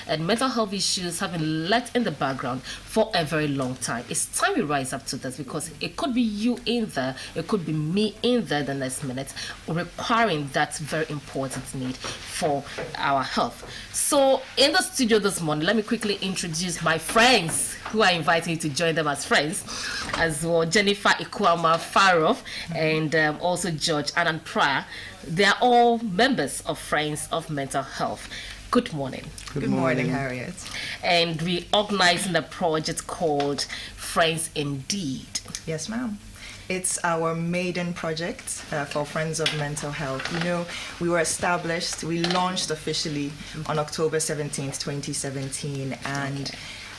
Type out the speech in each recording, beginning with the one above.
and mental health issues have been left in the background for a very long time. It's time we rise up to this because it could be you in there, it could be me in there the next minute, requiring that very important need for our health. So, in the studio this morning, let me quickly introduce my friends who are inviting you to join them as friends, as well Jennifer Ikwama Farov and also George Anand Pryor. They are all members of Friends of Mental Health. Good morning. Good morning, Harriet. And we organizing a project called Friends Indeed. Yes, ma'am. It's our maiden project for Friends of Mental Health. You know, we were established, we launched officially on October 17th, 2017. And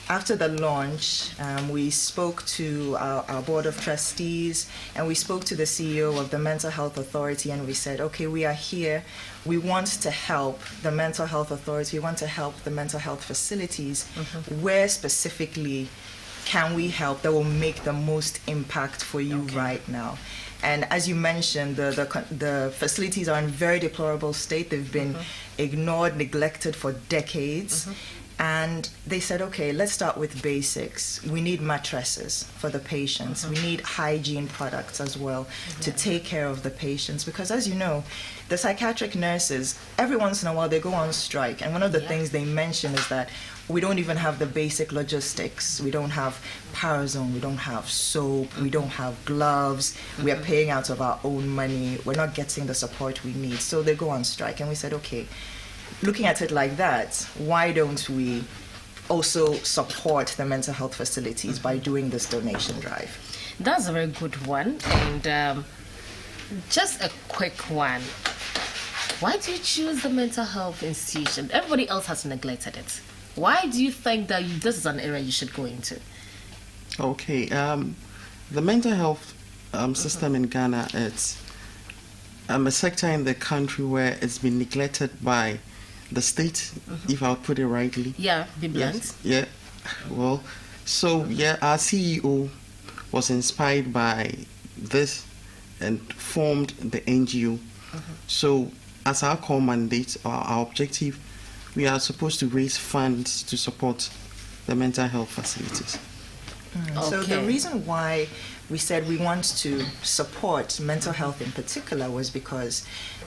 after the launch, we spoke to our board of trustees and we spoke to the CEO of the Mental Health Authority, and we said, okay, we are here. We want to help the Mental Health Authority. We want to help the mental health facilities. Where specifically can we help that will make the most impact for you right now? And as you mentioned, the facilities are in very deplorable state. They've been ignored, neglected for decades. And they said, okay, let's start with basics. We need mattresses for the patients. We need hygiene products as well to take care of the patients. Because as you know, the psychiatric nurses, every once in a while, they go on strike. And one of the things they mention is that we don't even have the basic logistics. We don't have Parazone, we don't have soap, we don't have gloves. We are paying out of our own money. We're not getting the support we need. So they go on strike. And we said, okay, looking at it like that, why don't we also support the mental health facilities by doing this donation drive? That's a very good one. And just a quick one. Why do you choose the mental health institution? Everybody else has neglected it. Why do you think that this is an area you should go into? Okay, the mental health system in Ghana, it's a sector in the country where it's been neglected by the state, if I'll put it rightly. Yeah, be blunt. Yes, yeah, well, so yeah, our CEO was inspired by this and formed the NGO. So as our core mandate or our objective, we are supposed to raise funds to support the mental health facilities. So the reason why we said we want to support mental health in particular was because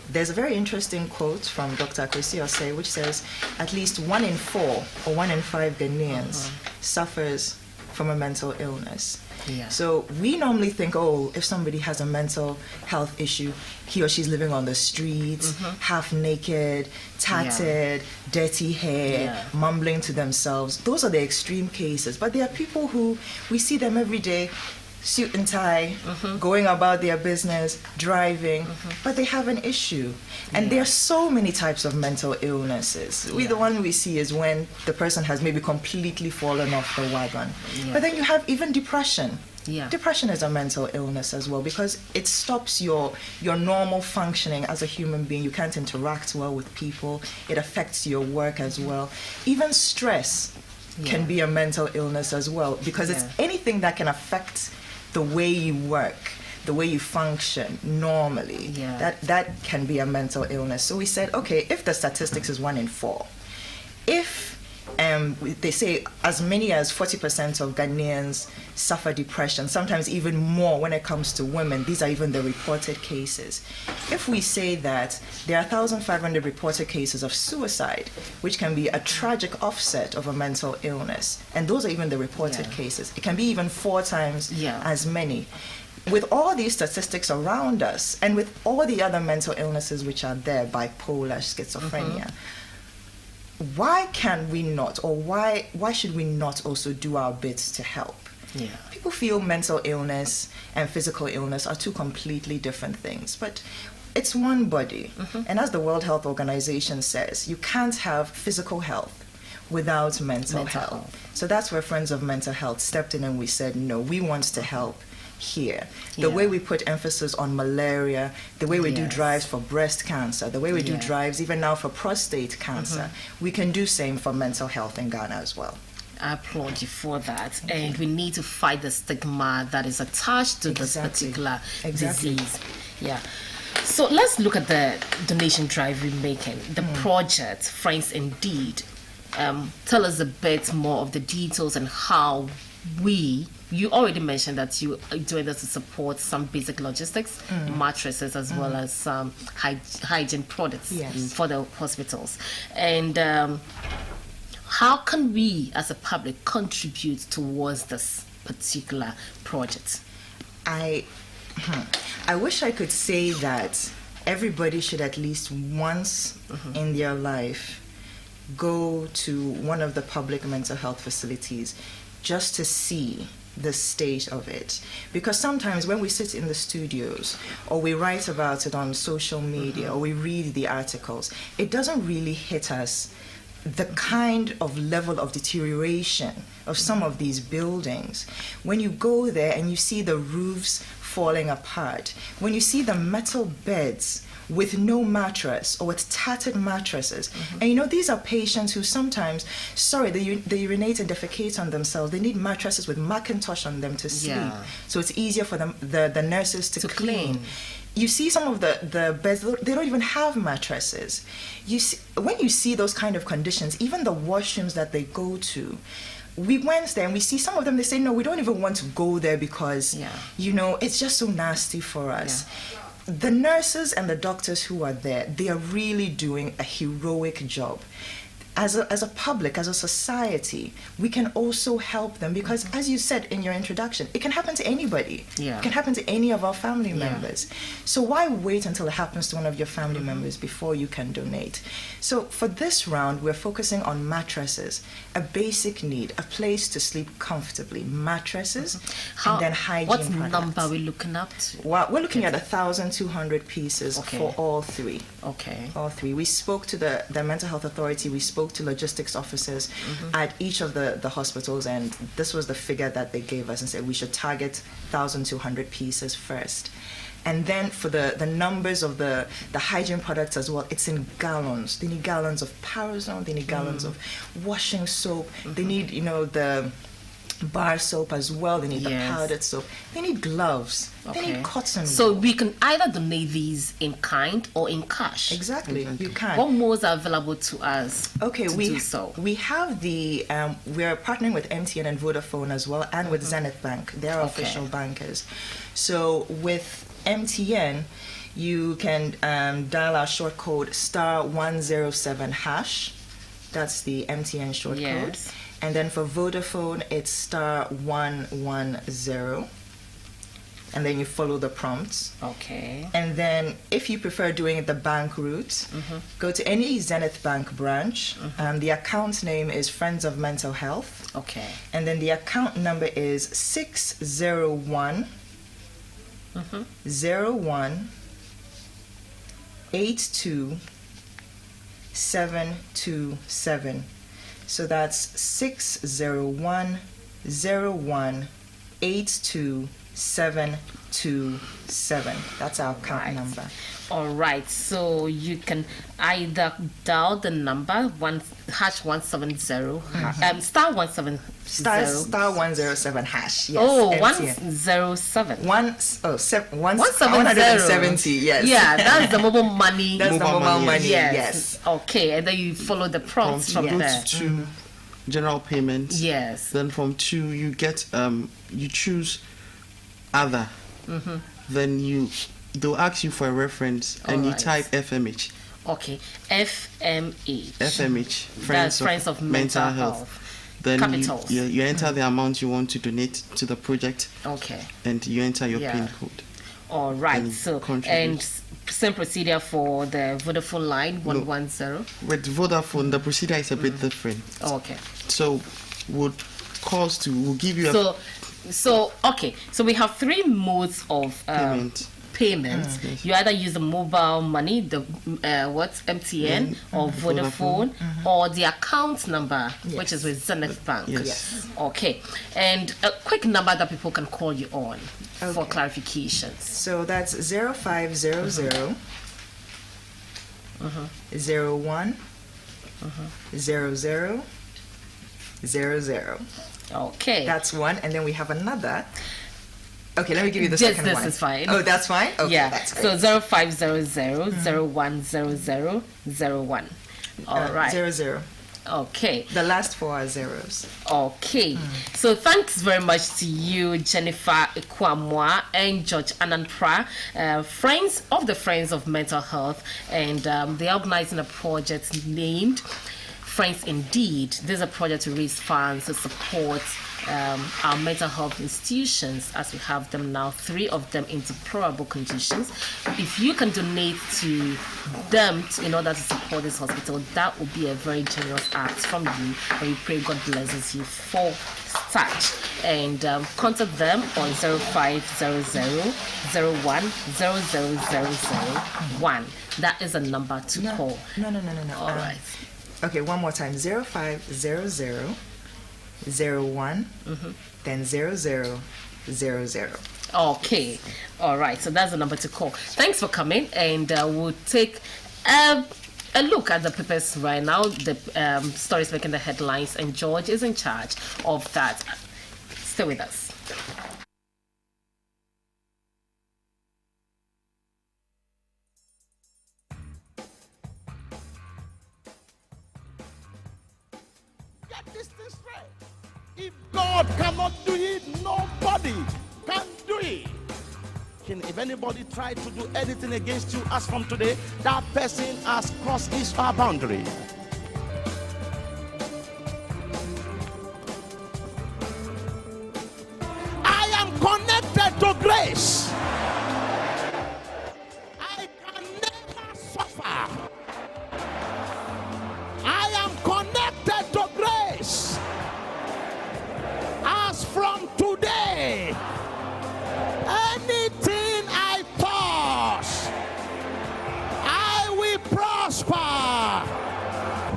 there's a very interesting quote from Dr. Kwesi Osei, which says at least 1 in 4 or 1 in 5 Ghanaians suffers from a mental illness. Yeah. So we normally think, oh, if somebody has a mental health issue, he or she's living on the streets, half naked, tattered, dirty hair, mumbling to themselves. Those are the extreme cases. But there are people who we see them every day, suit and tie, going about their business, driving, but they have an issue. And there are so many types of mental illnesses. The one we see is when the person has maybe completely fallen off the wagon. But then you have even depression. Depression is a mental illness as well because it stops your normal functioning as a human being. You can't interact well with people. It affects your work as well. Even stress can be a mental illness as well because it's anything that can affect the way you work, the way you function normally. That can be a mental illness. So we said, okay, if the statistics is 1 in 4, if they say as many as 40% of Ghanaians suffer depression, sometimes even more when it comes to women. These are even the reported cases. If we say that there are 1,500 reported cases of suicide, which can be a tragic offset of a mental illness, and those are even the reported cases, it can be even 4 times as many. With all these statistics around us, and with all the other mental illnesses which are there, bipolar, schizophrenia, why can we not, or why should we not also do our bits to help? People feel mental illness and physical illness are 2 completely different things, but it's one body. And as the World Health Organization says, you can't have physical health without mental health. So that's where Friends of Mental Health stepped in and we said, no, we want to help here. The way we put emphasis on malaria, the way we do drives for breast cancer, the way we do drives even now for prostate cancer, we can do same for mental health in Ghana as well. I applaud you for that. And we need to fight the stigma that is attached to this particular disease. So let's look at the donation drive we're making, the project Friends Indeed. tell us a bit more of the details and how you already mentioned that you are doing this to support some basic logistics, mattresses, as well as some hygiene products for the hospitals. And how can we as a public contribute towards this particular project? I wish I could say that everybody should at least once in their life go to one of the public mental health facilities just to see the state of it. Because sometimes when we sit in the studios or we write about it on social media or we read the articles, it doesn't really hit us the kind of level of deterioration of some of these buildings. When you go there and you see the roofs falling apart, when you see the metal beds with no mattress or with tattered mattresses. And these are patients who sometimes, they urinate and defecate on themselves. They need mattresses with Macintosh on them to sleep. So it's easier for them, the nurses to clean. You see some of the beds, they don't even have mattresses. When you see those kind of conditions, even the washrooms that they go to, we went there and we see some of them, they say, no, we don't even want to go there because, it's just so nasty for us. The nurses and the doctors who are there, they are really doing a heroic job. As a public, as a society, we can also help them because, as you said in your introduction, it can happen to anybody. It can happen to any of our family members. So why wait until it happens to one of your family members before you can donate? So for this round, we're focusing on mattresses, a basic need, a place to sleep comfortably, mattresses, and then hygiene what products. Number are we looking at? Well, we're looking at 1,200 pieces for all three. Okay. All three. We spoke to the Mental Health Authority. We spoke to logistics officers at each of the hospitals, and this was the figure that they gave us and said we should target 1,200 pieces first. And then for the numbers of the hygiene products as well, it's in gallons. They need gallons of Parasol, they need gallons of washing soap, they need, the bar soap as well, they need the powdered soap, they need gloves, they need cotton wool. So we can either donate these in kind or in cash. Exactly. You can. What modes are available to us we do so? We have we're partnering with MTN and Vodafone as well, and with Zenith Bank. They're official bankers. So with MTN, you can dial our short code *107#. That's the MTN short code. And then for Vodafone, it's *110. And then you follow the prompts. Okay. And then if you prefer doing it the bank route, go to any Zenith Bank branch. The account name is Friends of Mental Health. Okay. And then the account number is 601 01 82 727. So that's 601 01 82 727. That's our account number. All right. So you can either dial the number #170 *170 *107#. Yes. Oh, MTN. 107. 170. Yes. Yeah, that's the mobile money. That's the mobile money. Yes. Okay, and then you follow the prompts from go there. to 2 general payments. Yes. Then from 2 you get you choose other. Then they'll ask you for a reference and you type FMH. Okay, FMH. FMH. That's Friends of Mental Health. Then Capitals. you enter the amount you want to donate to the project. Okay. And you enter your PIN code. All right. And So contribute. and same procedure for the Vodafone line 110. With Vodafone, the procedure is a bit different. Okay. So we'll give you a So we have 3 modes of payment. You either use the mobile money, the MTN or Vodafone, or the account number, which is with Zenith Bank. Yes. Okay, and a quick number that people can call you on for clarifications. So that's 0500 01 00 00. Okay. That's one, and then we have another. Okay, let me give you the Just second one. this is fine. Oh, that's fine? Okay, yeah. that's So great. 0500 0100 01. All right. 00. Okay. The last 4 are zeros. Okay. So thanks very much to you, Jennifer Ikwamwa and George Ananpra, friends of Mental Health, and they're organizing a project named Friends Indeed. This is a project to raise funds to support our mental health institutions, as we have them now, 3 of them in deplorable conditions. If you can donate to them in order to support this hospital, that would be a very generous act from you, and we pray God blesses you for such. And contact them on 0500-01-00001. That is a number to call. No. All right. Okay, one more time. 0500 01 then 0000. Okay, all right. So that's the number to call. Thanks for coming, and we'll take a look at the papers right now. The stories making the headlines, and George is in charge of that. Stay with us. If God cannot do it, nobody can do it. If anybody tried to do anything against you as from today, that person has crossed his or her boundary. I am connected to grace. I can never suffer. I am connected to grace. As from today, anything I touch, I will prosper.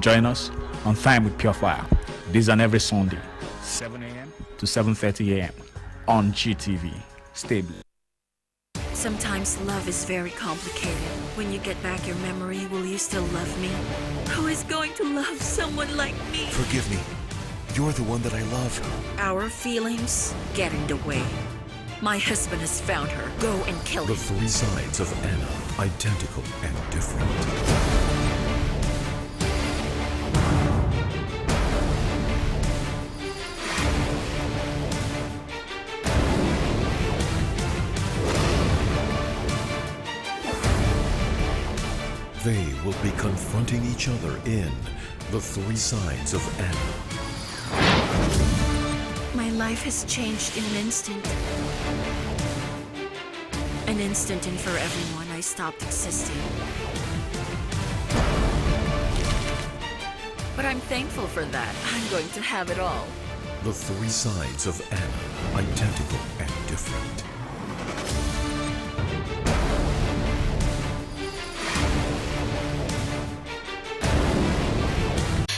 Join us on Time with Pure Fire. This is on every Sunday, 7 a.m. to 7:30 a.m. on GTV. Stay blessed. Sometimes love is very complicated. When you get back your memory, will you still love me? Who is going to love someone like me? Forgive me. You're the one that I love. Our feelings get in the way. My husband has found her. Go and kill The him. 3 sides of Anna, identical and different. They will be confronting each other in The 3 Sides of Anna. My life has changed in an instant. An instant, and for everyone, I stopped existing. But I'm thankful for that. I'm going to have it all. The 3 Sides of Anna, identical and different.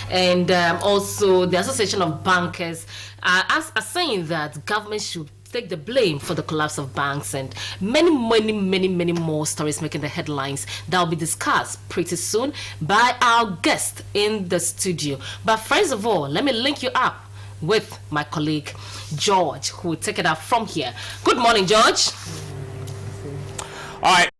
And also the Association of Bankers are saying that government should take the blame for the collapse of banks, and many more stories making the headlines that will be discussed pretty soon by our guest in the studio. But first of all, let me link you up with my colleague George, who will take it up from here. Good morning, George. All right,